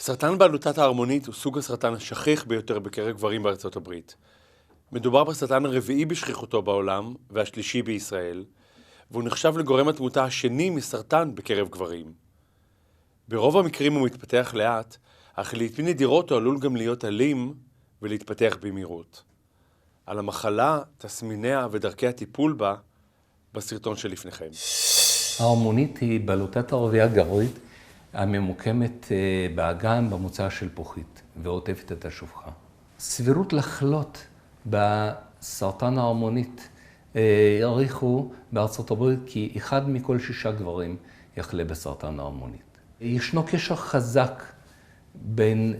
סרטן בלוטת ההרמונית הוא סוג הסרטן השכיח ביותר בקרב גברים בארצות הברית. מדובר בסרטן הרביעי בשכיחותו בעולם והשלישי בישראל, והוא נחשב לגורם התמותה השני מסרטן בקרב גברים. ברוב המקרים הוא מתפתח לאט, אך לעתים נדירות הוא עלול גם להיות אלים ולהתפתח במהירות. על המחלה, תסמיניה ודרכי הטיפול בה, בסרטון שלפניכם. ההרמונית היא בלוטת הרבייה הגברית הממוקמת באגן במוצא של פוחית ועוטפת את השופחה. סבירות לחלות בסרטן ההרמונית העריכו בארצות הברית כי 1 מכל 6 גברים יחלה בסרטן ההרמונית. ישנו קשר חזק בין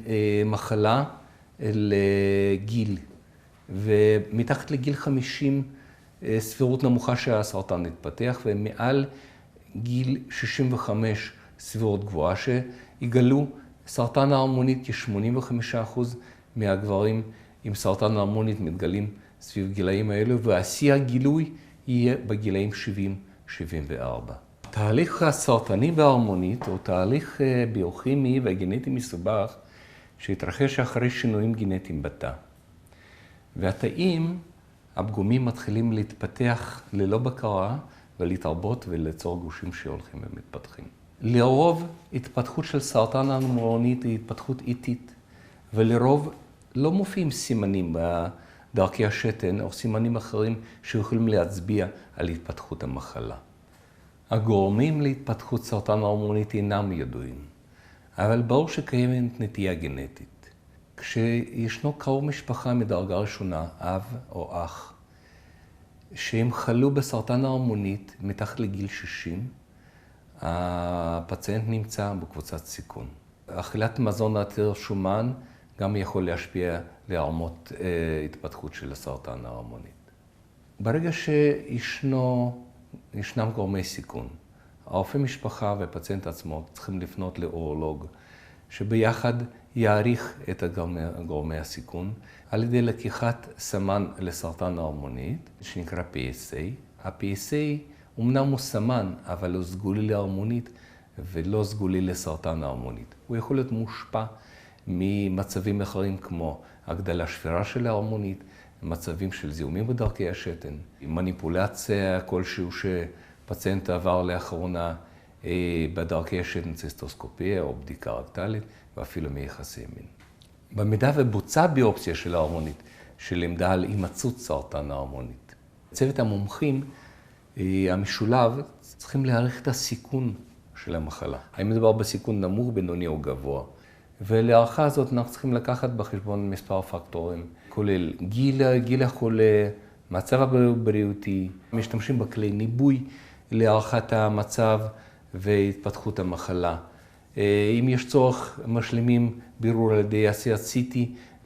מחלה לגיל, ומתחת לגיל 50 סבירות נמוכה שהסרטן יתפתח, ומעל גיל 65 סבירות גבוהה שיגלו סרטן ההרמונית. כ-85% מהגברים עם סרטן ההרמונית מתגלים סביב גילאים האלו, והשיא הגילוי יהיה בגילאים 70-74. תהליך הסרטני בהרמונית הוא תהליך ביוכימי וגנטי מסובך שהתרחש אחרי שינויים גנטיים בתא. והתאים הפגומים מתחילים להתפתח ללא בקרה ולהתרבות וליצור גושים שהולכים ומתפתחים. לרוב התפתחות של סרטן ההרמונית היא התפתחות איטית, ולרוב לא מופיעים סימנים בדרכי השתן או סימנים אחרים שיכולים להצביע על התפתחות המחלה. הגורמים להתפתחות סרטן ההרמונית אינם ידועים, אבל ברור שקיימת נטייה גנטית. כשישנו קרוב משפחה מדרגה ראשונה, אב או אח, שהם חלו בסרטן ההרמונית מתחת לגיל 60, הפציינט נמצא בקבוצת סיכון. אכילת מזון עתיר שומן גם יכול להשפיע להרמות התפתחות של הסרטן ההרמונית. ברגע שישנם גורמי סיכון, הרופא משפחה והפציינט עצמו צריכים לפנות לאורולוג, שביחד יעריך את גורמי הסיכון על ידי לקיחת סמן לסרטן ההרמונית, שנקרא PSA. ה-PSA אמנם הוא סמן, אבל הוא סגולי להרמונית ולא סגולי לסרטן ההרמונית. הוא יכול להיות מושפע ממצבים אחרים כמו הגדלה שבירה של ההרמונית, מצבים של זיהומים בדרכי השתן, מניפולציה כלשהו שפציינט עבר לאחרונה בדרכי השתן, ציסטוסקופיה או בדיקה רקטלית, ואפילו מיחסי מין. במידה ובוצעה ביופסיה של ההרמונית, שלימדה על הימצאות סרטן ההרמונית, צוות המומחים המשולב צריכים להעריך את הסיכון של המחלה. האם מדובר בסיכון נמוך, בינוני או גבוה? ולהערכה הזאת אנחנו צריכים לקחת בחשבון מספר פקטורים, כולל גיל החולה, מצב הבריאותי, משתמשים בכלי ניבוי להערכת המצב והתפתחות המחלה. אם יש צורך, משלימים בירור על ידי עשיית CT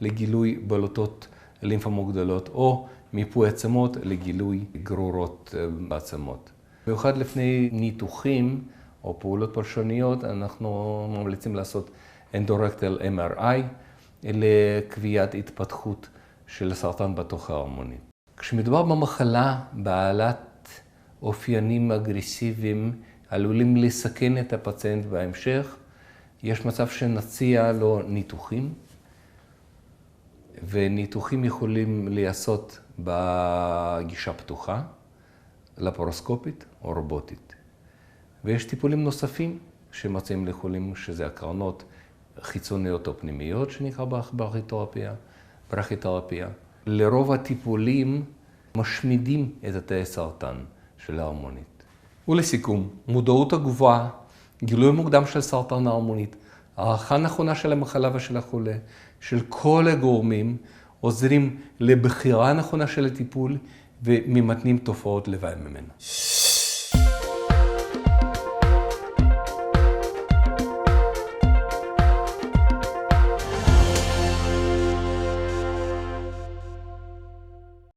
לגילוי בלוטות לימפה מוגדלות, או מיפוי עצמות לגילוי גרורות בעצמות. במיוחד לפני ניתוחים או פעולות פולשניות, אנחנו ממליצים לעשות אנדורקטל MRI לקביעת התפתחות של סרטן בתוך ההרמונית. כשמדובר במחלה בעלת אופיינים אגרסיביים עלולים לסכן את הפציינט בהמשך, יש מצב שנציע לו ניתוחים, וניתוחים יכולים להיעשות בגישה פתוחה, לפרוסקופית או רובוטית. ויש טיפולים נוספים שמציעים לחולים, שזה הקרנות חיצוניות או פנימיות, שנקרא ברכיתרפיה. לרוב הטיפולים משמידים את התאי סרטן של ההרמונית. ולסיכום, מודעות הגבוהה, גילוי מוקדם של סרטן ההרמונית, הערכה נכונה של המחלה ושל החולה, של כל הגורמים, עוזרים לבחירה נכונה של הטיפול וממתנים תופעות לוואי ממנו.